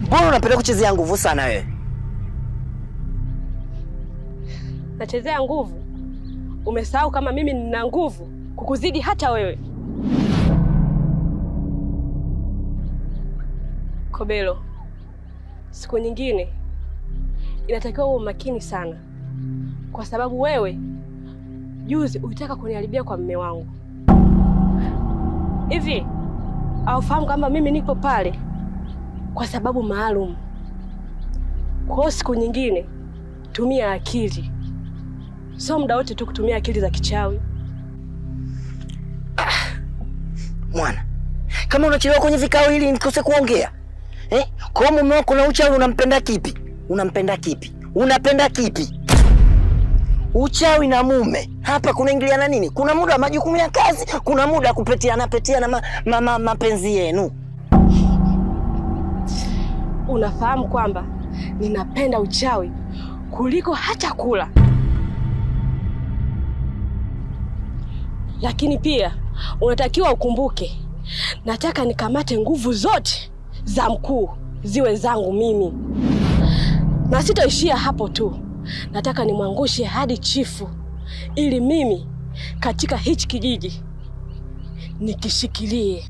Mbona unapenda kuchezea nguvu sana wewe? Nachezea nguvu? Umesahau kama mimi nina nguvu kukuzidi hata wewe. Kobelo, siku nyingine inatakiwa uwe makini sana, kwa sababu wewe juzi ulitaka kuniharibia kwa mume wangu. Hivi haufahamu kama mimi niko pale kwa sababu maalum? Kwa siku nyingine tumia akili, sio muda wote tu kutumia akili za kichawi. Mwana, kama unachelewa kwenye vikao hili nikose kuongea. Kwa mume wako na uchawi unampenda kipi? Unampenda kipi? Unapenda kipi? Uchawi na mume hapa kunaingiliana nini? Kuna muda wa majukumu ya kazi, kuna muda wa kupetiana mapenzi yenu. Unafahamu kwamba ninapenda uchawi kuliko hata kula. Lakini pia unatakiwa ukumbuke, nataka nikamate nguvu zote za mkuu ziwe zangu mimi. Na sitaishia hapo tu, nataka nimwangushe hadi chifu, ili mimi katika hichi kijiji nikishikilie.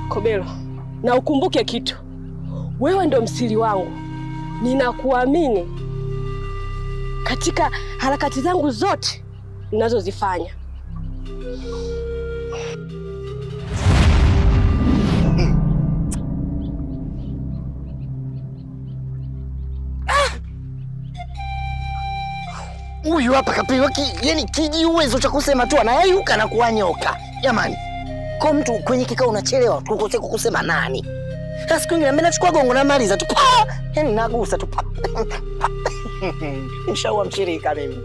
Kobelo, na ukumbuke kitu, wewe ndo msiri wangu. Ninakuamini katika harakati zangu zote ninazozifanya. Huyu hapa kapewa yani kiji uwezo cha kusema tu anayeyuka na kuanyoka. Jamani, kwa mtu kwenye kikao unachelewa tukose kukusema nani? Sasa siku nyingine mimi nachukua gongo na maliza tu. Yani nagusa tu. Inshallah mshirika mimi.